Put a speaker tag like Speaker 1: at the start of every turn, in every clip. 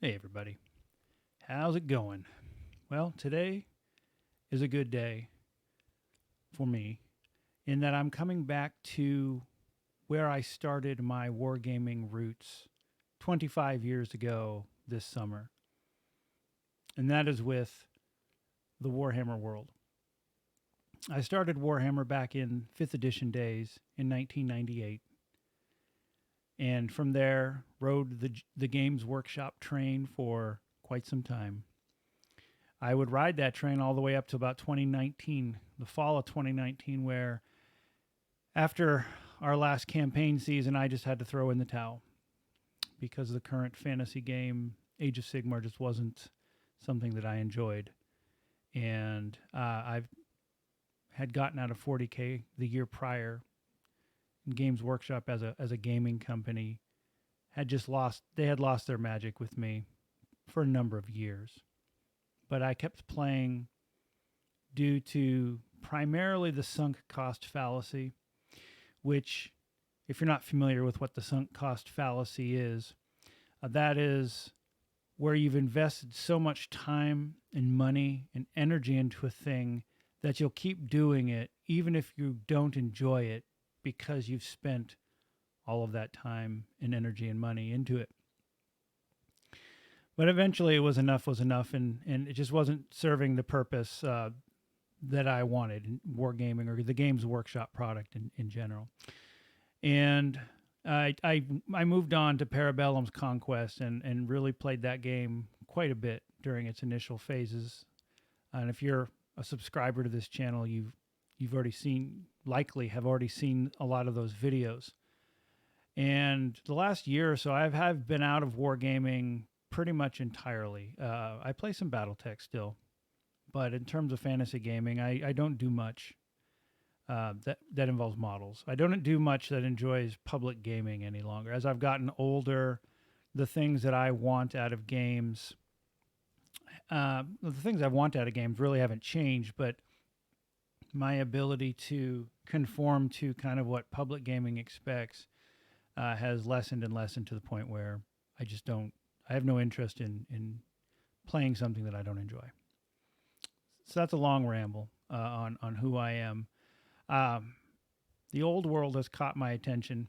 Speaker 1: Hey, everybody. How's it going? Well, today is a good day for me in that I'm coming back to where I started my wargaming roots 25 years ago this summer, and that is with the Warhammer world. I started Warhammer back in 5th edition days in 1998, and from there rode the Games Workshop train for quite some time. I would ride that train all the way up to about 2019, the fall of 2019, where after our last campaign season, I just had to throw in the towel because the current fantasy game, Age of Sigmar, just wasn't something that I enjoyed. And I've had gotten out of 40K the year prior. And Games Workshop, as a gaming company, they had lost their magic with me for a number of years. But I kept playing due to primarily the sunk cost fallacy, which, if you're not familiar with what the sunk cost fallacy is, that is where you've invested so much time and money and energy into a thing that you'll keep doing it even if you don't enjoy it because you've spent all of that time and energy and money into it. But eventually it was enough, and it just wasn't serving the purpose that I wanted in wargaming or the Games Workshop product in general. And I moved on to Parabellum's Conquest and really played that game quite a bit during its initial phases. And if you're a subscriber to this channel, you've likely have already seen a lot of those videos. And the last year or so, I've been out of wargaming pretty much entirely. I play some BattleTech still, but in terms of fantasy gaming, I don't do much that involves models. I don't do much that enjoys public gaming any longer. As I've gotten older, the things that I want out of games, really haven't changed, but my ability to conform to kind of what public gaming expects has lessened and lessened to the point where I have no interest in playing something that I don't enjoy. So that's a long ramble on who I am. The old world has caught my attention.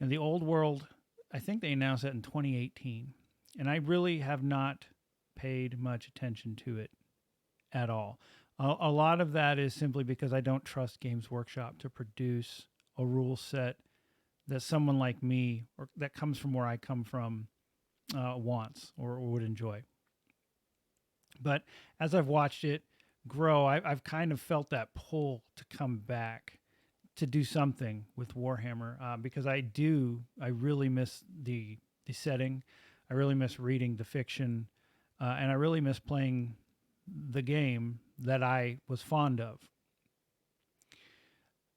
Speaker 1: And the old world, I think they announced that in 2018. And I really have not paid much attention to it at all. A lot of that is simply because I don't trust Games Workshop to produce a rule set that someone like me, or that comes from where I come from, wants or would enjoy. But as I've watched it grow, I've kind of felt that pull to come back to do something with Warhammer because I really miss the setting. I really miss reading the fiction, and I really miss playing the game that I was fond of.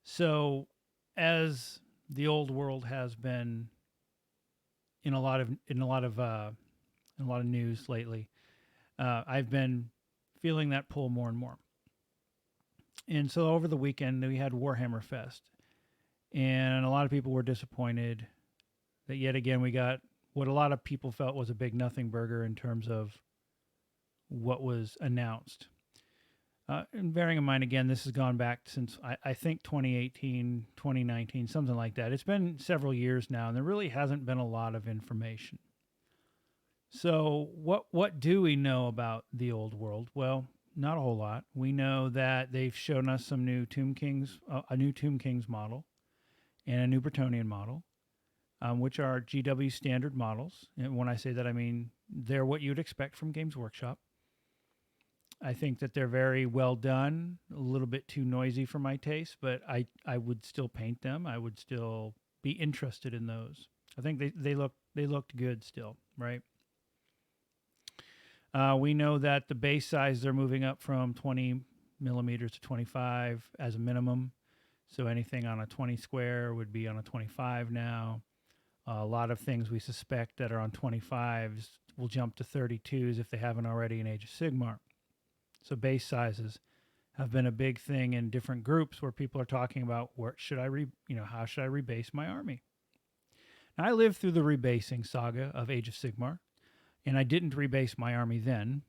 Speaker 1: So, as the old world has been in a lot of news lately, I've been feeling that pull more and more. And so over the weekend we had Warhammer Fest, and a lot of people were disappointed that yet again we got what a lot of people felt was a big nothing burger in terms of what was announced. And bearing in mind, again, this has gone back since I think 2018, 2019, something like that. It's been several years now, and there really hasn't been a lot of information. So what do we know about the old world? Well, not a whole lot. We know that they've shown us some new Tomb Kings, a new Tomb Kings model, and a new Bretonnian model, which are GW standard models. And when I say that, I mean they're what you'd expect from Games Workshop. I think that they're very well done, a little bit too noisy for my taste, but I would still paint them. I would still be interested in those. I think they looked good still, right? We know that the base size they're moving up from 20 millimeters to 25 as a minimum. So anything on a 20 square would be on a 25 now. A lot of things we suspect that are on 25s will jump to 32s if they haven't already in Age of Sigmar. So base sizes have been a big thing in different groups where people are talking about how should I rebase my army? Now, I lived through the rebasing saga of Age of Sigmar. And I didn't rebase my army then,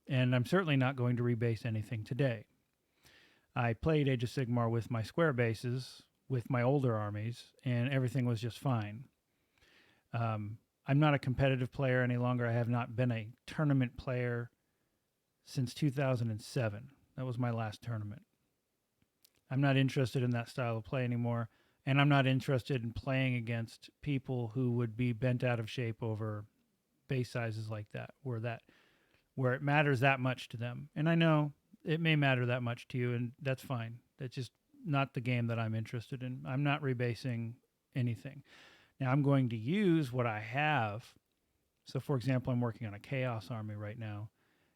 Speaker 1: and I'm certainly not going to rebase anything today. I played Age of Sigmar with my square bases, with my older armies, and everything was just fine. I'm not a competitive player any longer. I have not been a tournament player since 2007. That was my last tournament. I'm not interested in that style of play anymore, and I'm not interested in playing against people who would be bent out of shape over base sizes like that, where it matters that much to them. And I know it may matter that much to you, and that's fine. That's just not the game that I'm interested in. I'm not rebasing anything. Now I'm going to use what I have. So, for example, I'm working on a Chaos army right now,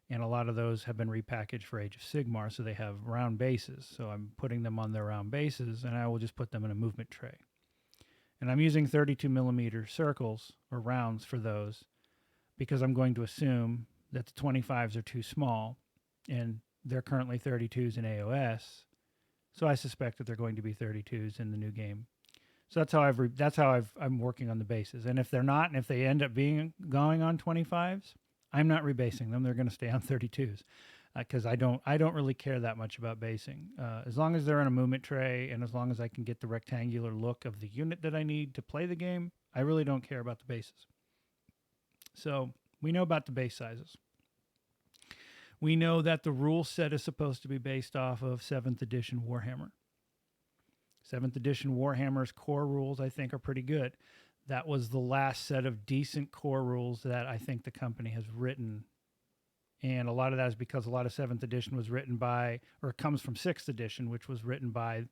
Speaker 1: and a lot of those have been repackaged for Age of Sigmar, so they have round bases. So I'm putting them on their round bases, and I will just put them in a movement tray. And I'm using 32 millimeter circles or rounds for those because I'm going to assume that the 25s are too small, and they're currently 32s in AOS. So I suspect that they're going to be 32s in the new game. So that's how I'm working on the bases. And if they're not, and if they end up going on 25s, I'm not rebasing them. They're going to stay on 32s because I don't really care that much about basing. As long as they're in a movement tray, and as long as I can get the rectangular look of the unit that I need to play the game, I really don't care about the bases. So we know about the base sizes. We know that the rule set is supposed to be based off of 7th edition Warhammer. 7th edition Warhammer's core rules, I think, are pretty good. That was the last set of decent core rules that I think the company has written. And a lot of that is because a lot of 7th edition was written by, or it comes from 6th edition, which was written by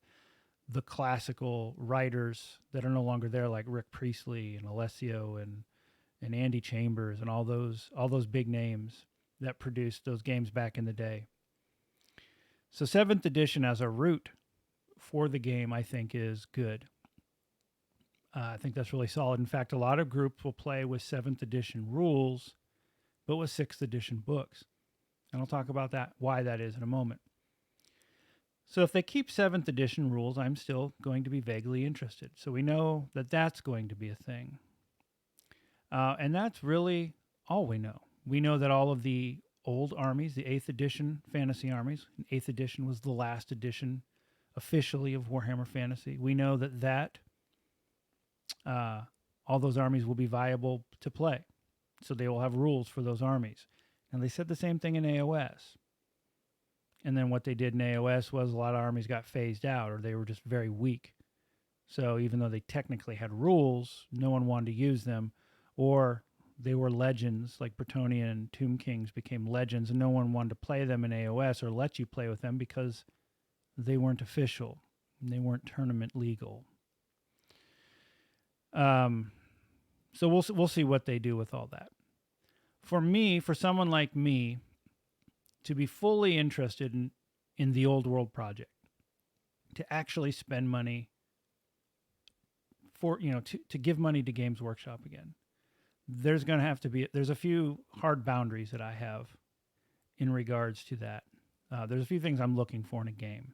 Speaker 1: the classical writers that are no longer there, like Rick Priestley and Alessio and Andy Chambers and all those big names that produced those games back in the day. So 7th edition as a root for the game, I think, is good. I think that's really solid. In fact, a lot of groups will play with 7th edition rules, but with 6th edition books. And I'll talk about that, why that is in a moment. So if they keep 7th edition rules, I'm still going to be vaguely interested. So we know that that's going to be a thing. And that's really all we know. We know that all of the old armies, the 8th edition fantasy armies, 8th edition was the last edition officially of Warhammer Fantasy. We know that all those armies will be viable to play. So they will have rules for those armies. And they said the same thing in AOS. And then what they did in AOS was a lot of armies got phased out, or they were just very weak. So even though they technically had rules, no one wanted to use them, or they were legends, like Bretonnian and Tomb Kings became legends, and no one wanted to play them in AOS or let you play with them because they weren't official. And they weren't tournament legal. So we'll see what they do with all that. For someone like me, to be fully interested in the Old World project, to actually spend money for, to give money to Games Workshop again, there's a few hard boundaries that I have in regards to that. There's a few things I'm looking for in a game.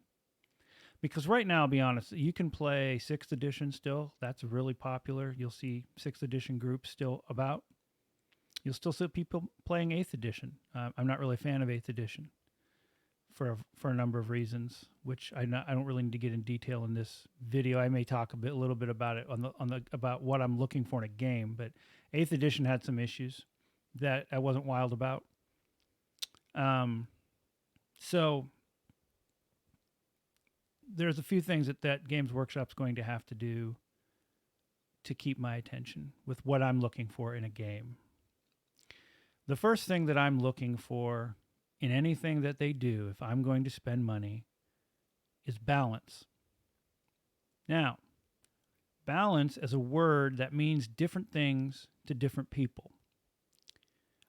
Speaker 1: Because right now, I'll be honest, you can play 6th edition still. That's really popular. You'll see 6th edition groups still about. You'll still see people playing 8th edition. I'm not really a fan of 8th edition for a number of reasons, which I don't really need to get in detail in this video. I may talk a little bit about it about what I'm looking for in a game. But 8th edition had some issues that I wasn't wild about. So there's a few things that Games Workshop's going to have to do to keep my attention with what I'm looking for in a game. The first thing that I'm looking for in anything that they do, if I'm going to spend money, is balance. Now, balance is a word that means different things to different people.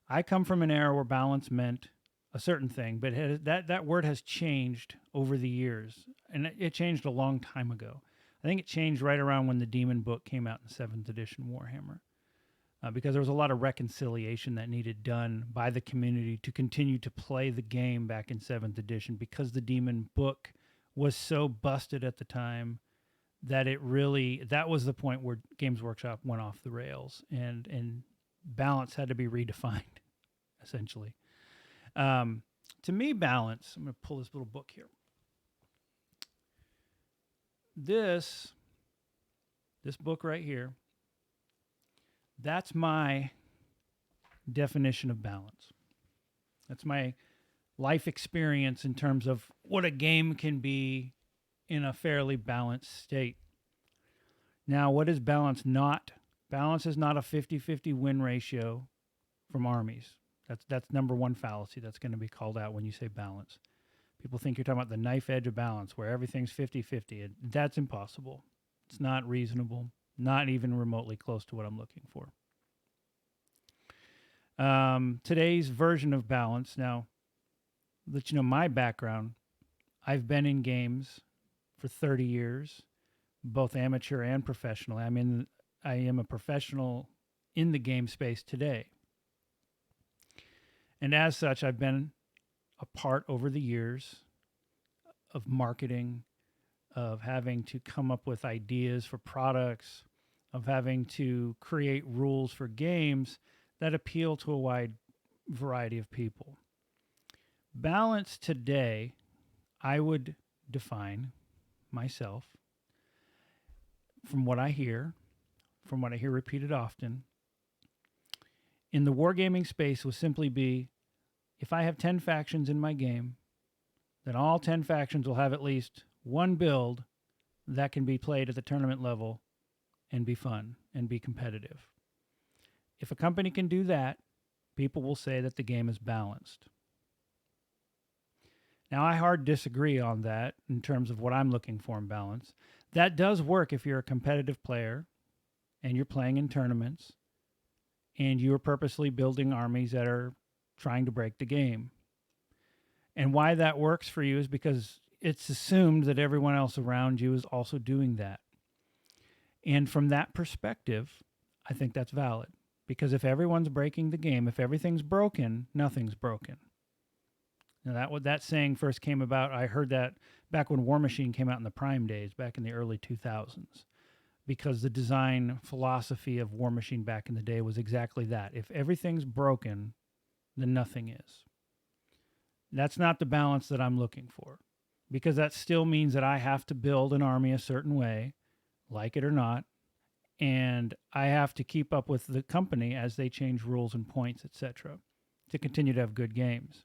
Speaker 1: I come from an era where balance meant a certain thing, but that word has changed over the years, and it changed a long time ago. I think it changed right around when the Demon book came out in 7th edition Warhammer, because there was a lot of reconciliation that needed done by the community to continue to play the game back in 7th edition, because the Demon book was so busted at the time that that was the point where Games Workshop went off the rails, and balance had to be redefined. essentially. To me, balance, I'm going to pull this little book here. This book right here, that's my definition of balance. That's my life experience in terms of what a game can be in a fairly balanced state. Now, what is balance not? Balance is not a 50-50 win ratio from armies. That's number one fallacy that's going to be called out when you say balance. People think you're talking about the knife edge of balance where everything's 50-50. That's impossible. It's not reasonable, not even remotely close to what I'm looking for. Today's version of balance, now, let you know my background. I've been in games for 30 years, both amateur and professional. I am a professional in the game space today. And as such, I've been a part over the years of marketing, of having to come up with ideas for products, of having to create rules for games that appeal to a wide variety of people. Balance today, I would define myself from what I hear repeated often, in the wargaming space will simply be, if I have 10 factions in my game, then all 10 factions will have at least one build that can be played at the tournament level and be fun and be competitive. If a company can do that, people will say that the game is balanced. Now, I hard disagree on that in terms of what I'm looking for in balance. That does work if you're a competitive player and you're playing in tournaments and you're purposely building armies that are trying to break the game. And why that works for you is because it's assumed that everyone else around you is also doing that. And from that perspective, I think that's valid. Because if everyone's breaking the game, if everything's broken, nothing's broken. Now that saying first came about, I heard that back when War Machine came out in the prime days, back in the early 2000s. Because the design philosophy of War Machine back in the day was exactly that. If everything's broken, then nothing is. That's not the balance that I'm looking for. Because that still means that I have to build an army a certain way, like it or not, and I have to keep up with the company as they change rules and points, etc., to continue to have good games.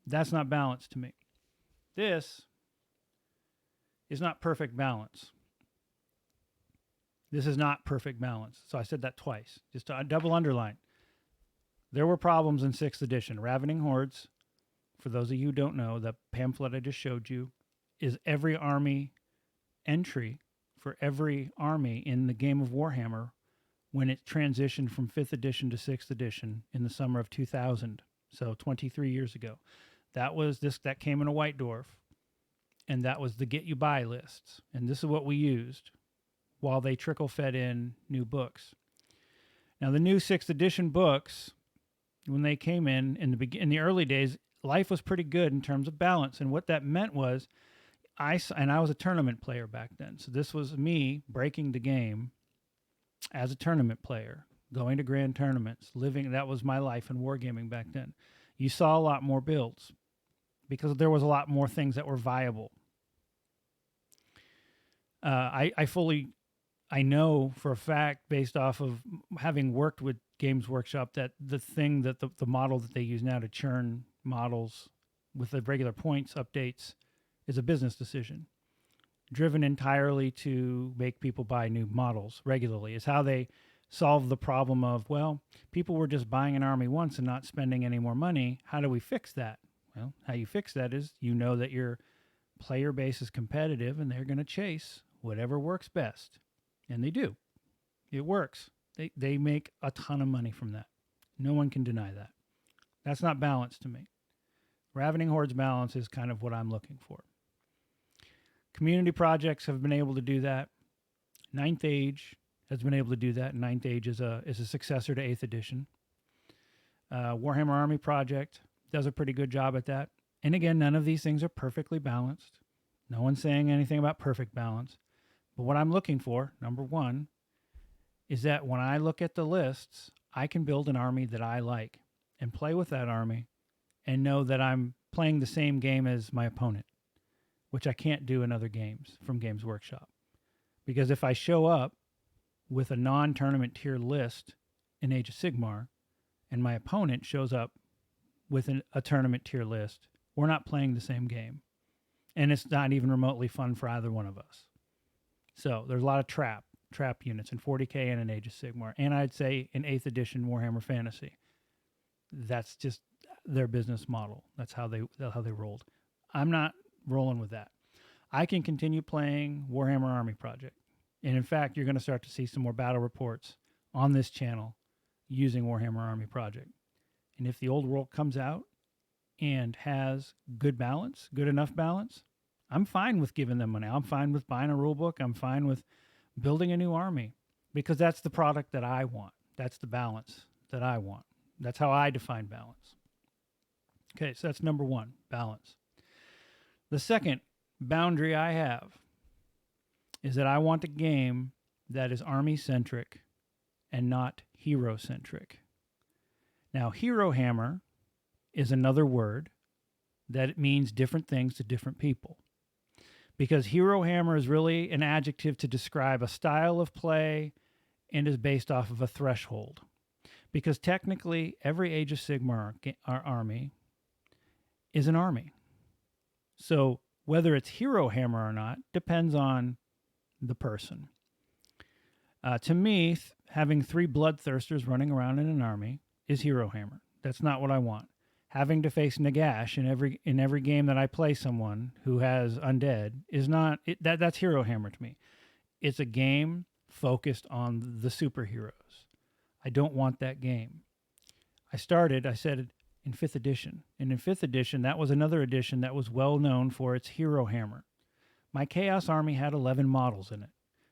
Speaker 1: That's not balance to me. This is not perfect balance. This is not perfect balance. So I said that twice, just to double underline. There were problems in 6th edition. Ravening Hordes, for those of you who don't know, the pamphlet I just showed you is every army entry for every army in the game of Warhammer when it transitioned from 5th edition to 6th edition in the summer of 2000, so 23 years ago. That came in a white dwarf, and that was the get you by lists. And this is what we used while they trickle fed in new books. Now, the new 6th edition books, when they came in the early days, life was pretty good in terms of balance. And what that meant was, I was a tournament player back then. So this was me breaking the game as a tournament player, going to grand tournaments, that was my life in wargaming back then. You saw a lot more builds because there was a lot more things that were viable. I know for a fact, based off of having worked with Games Workshop, that the thing that the model that they use now to churn models with the regular points updates is a business decision driven entirely to make people buy new models regularly. Is how they solve the problem of, well, people were just buying an army once and not spending any more money. How do we fix that? Well, how you fix that is you know that your player base is competitive and they're going to chase whatever works best. And they do. It works. They make a ton of money from that. No one can deny that. That's not balance to me. Ravening Horde's balance is kind of what I'm looking for. Community projects have been able to do that. Ninth Age has been able to do that. Ninth Age is a successor to 8th edition. Warhammer Army Project does a pretty good job at that. And again, none of these things are perfectly balanced. No one's saying anything about perfect balance. But what I'm looking for, number one, is that when I look at the lists, I can build an army that I like. and play with that army and know that I'm playing the same game as my opponent, which I can't do in other games from Games Workshop. Because if I show up with a non-tournament tier list in Age of Sigmar and my opponent shows up with a tournament tier list, we're not playing the same game. And it's not even remotely fun for either one of us. So there's a lot of trap units in 40K and in Age of Sigmar. And I'd say in 8th edition Warhammer Fantasy. That's just their business model. That's how they rolled. I'm not rolling with that. I can continue playing Warhammer Army Project. And in fact, you're going to start to see some more battle reports on this channel using Warhammer Army Project. And if the old world comes out and has good balance, good enough balance, I'm fine with giving them money. I'm fine with buying a rule book. I'm fine with building a new army because that's the product that I want. That's the balance that I want. That's how I define balance. Okay, so that's number one, balance. The second boundary I have is that I want a game that is army-centric and not hero-centric. Now, hero hammer is another word that it means different things to different people. Because hero hammer is really an adjective to describe a style of play and is based off of a threshold. Because technically, every Age of Sigmar army is an army. So whether it's hero hammer or not depends on the person. To me, having 3 bloodthirsters running around in an army is hero hammer. That's not what I want. Having to face Nagash in every game that I play someone who has undead is not that's hero hammer to me. It's a game focused on the superheroes. I don't want that game. I said in 5th edition. And in 5th edition, that was another edition that was well known for its hero hammer. My Chaos Army had 11 models in it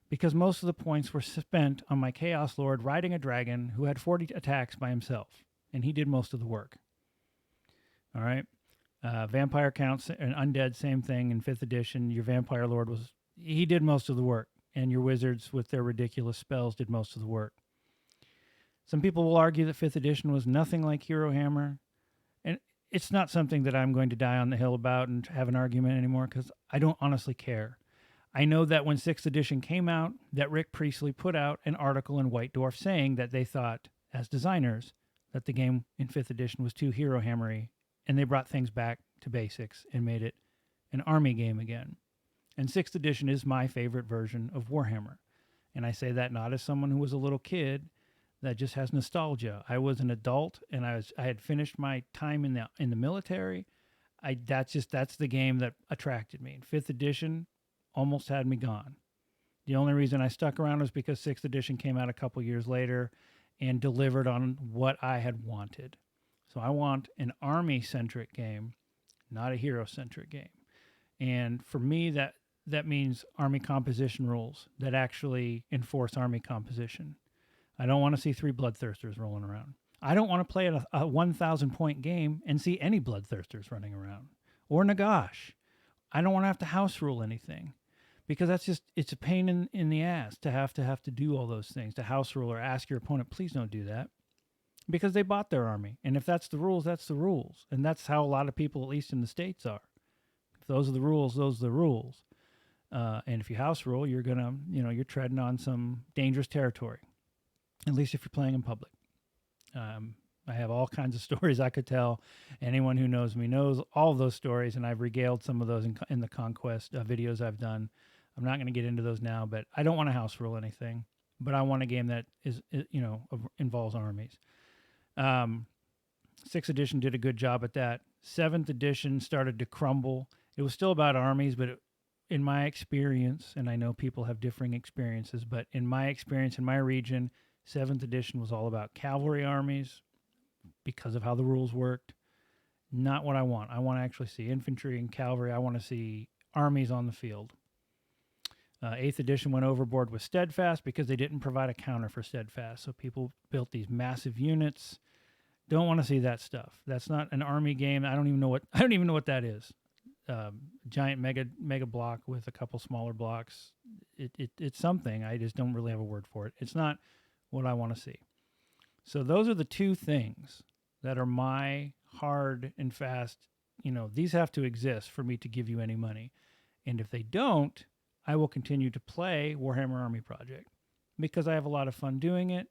Speaker 1: because most of the points were spent on my Chaos Lord riding a dragon who had 40 attacks by himself, and he did most of the work. All right? Vampire counts and undead, same thing in 5th edition. Your Vampire Lord he did most of the work, and your wizards with their ridiculous spells did most of the work. Some people will argue that 5th edition was nothing like Hero Hammer, and it's not something that I'm going to die on the hill about and have an argument anymore because I don't honestly care. I know that when 6th edition came out, that Rick Priestley put out an article in White Dwarf saying that they thought, as designers, that the game in 5th edition was too Hero Hammery, and they brought things back to basics and made it an army game again. And 6th edition is my favorite version of Warhammer. And I say that not as someone who was a little kid that just has nostalgia. I was an adult, and I had finished my time in the military. That's the game that attracted me. 5th edition almost had me gone. The only reason I stuck around was because 6th edition came out a couple years later and delivered on what I had wanted. So I want an army-centric game, not a hero-centric game. And for me, that means army composition rules that actually enforce army composition. I don't want to see 3 bloodthirsters rolling around. I don't want to play a 1,000-point game and see any bloodthirsters running around. Or Nagash. I don't want to have to house rule anything. Because it's a pain in the ass to have to do all those things. To house rule or ask your opponent, please don't do that. Because they bought their army. And if that's the rules, that's the rules. And that's how a lot of people, at least in the States, are. If those are the rules, those are the rules. And if you house rule, you're you're treading on some dangerous territory. At least if you're playing in public. I have all kinds of stories I could tell. Anyone who knows me knows all of those stories, and I've regaled some of those in the Conquest videos I've done. I'm not going to get into those now, but I don't want to house rule anything. But I want a game that involves armies. 6th edition did a good job at that. 7th edition started to crumble. It was still about armies, but in my experience, and I know people have differing experiences, but in my experience, in my region, 7th edition was all about cavalry armies because of how the rules worked. Not what I want. I want to actually see infantry and cavalry. I want to see armies on the field. 8th edition went overboard with Steadfast because they didn't provide a counter for Steadfast. So people built these massive units. Don't want to see that stuff. That's not an army game. I don't even know what that is. Giant mega block with a couple smaller blocks. It's something. I just don't really have a word for it. It's not what I want to see. So those are the two things that are my hard and fast, these have to exist for me to give you any money. And if they don't, I will continue to play Warhammer Army Project because I have a lot of fun doing it.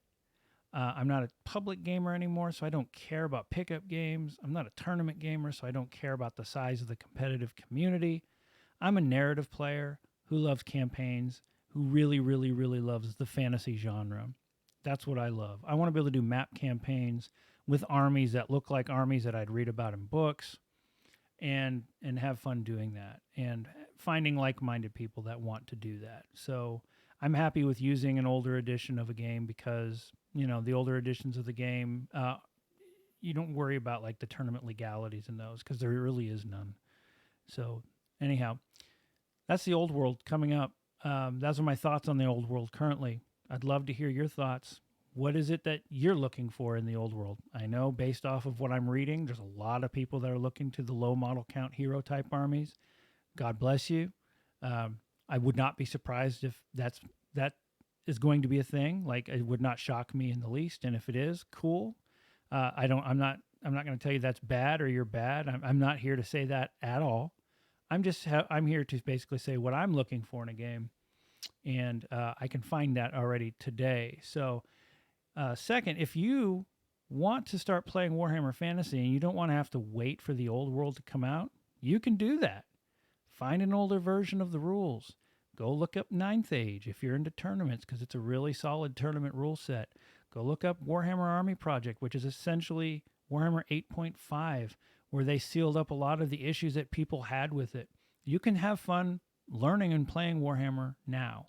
Speaker 1: I'm not a public gamer anymore, so I don't care about pickup games. I'm not a tournament gamer, so I don't care about the size of the competitive community. I'm a narrative player who loves campaigns, who really, really, really loves the fantasy genre. That's what I love. I want to be able to do map campaigns with armies that look like armies that I'd read about in books, and have fun doing that, and finding like-minded people that want to do that. So I'm happy with using an older edition of a game because, the older editions of the game, you don't worry about like the tournament legalities in those because there really is none. So anyhow, that's the old world coming up. Those are my thoughts on the old world currently. I'd love to hear your thoughts. What is it that you're looking for in the old world? I know based off of what I'm reading, there's a lot of people that are looking to the low model count hero type armies. God bless you. I would not be surprised if that is going to be a thing. Like, it would not shock me in the least. And if it is, cool. I'm not going to tell you that's bad or you're bad. I'm not here to say that at all. I'm here to basically say what I'm looking for in a game, and I can find that already today. So, second, if you want to start playing Warhammer Fantasy and you don't want to have to wait for the old world to come out, you can do that. Find an older version of the rules. Go look up Ninth Age if you're into tournaments, because it's a really solid tournament rule set. Go look up Warhammer Army Project, which is essentially Warhammer 8.5, where they sealed up a lot of the issues that people had with it. You can have fun learning and playing Warhammer now.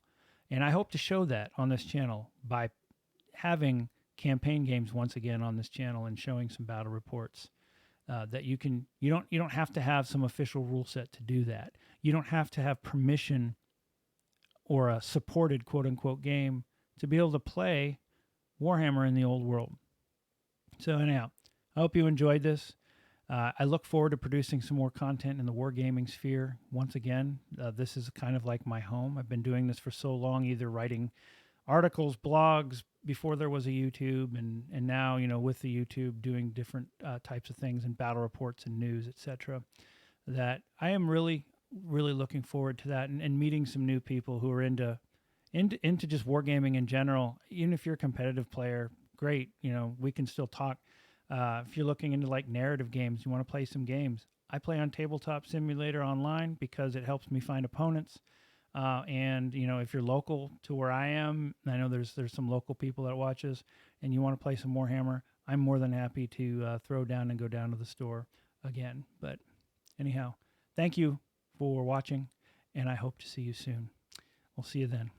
Speaker 1: And I hope to show that on this channel by having campaign games once again on this channel and showing some battle reports. That you don't have to have some official rule set to do that. You don't have to have permission or a supported quote unquote game to be able to play Warhammer in the old world. So anyhow, I hope you enjoyed this. I look forward to producing some more content in the wargaming sphere. Once again, this is kind of like my home. I've been doing this for so long, either writing articles, blogs, before there was a YouTube, and now, with the YouTube, doing different types of things and battle reports and news, etc. That I am really, really looking forward to that, and meeting some new people who are into just wargaming in general. Even if you're a competitive player, great. We can still talk. If you're looking into like narrative games, you want to play some games. I play on Tabletop Simulator online because it helps me find opponents. And if you're local to where I am, I know there's some local people that watch us, and you want to play some Warhammer, I'm more than happy to throw down and go down to the store again. But anyhow, thank you for watching, and I hope to see you soon. We'll see you then.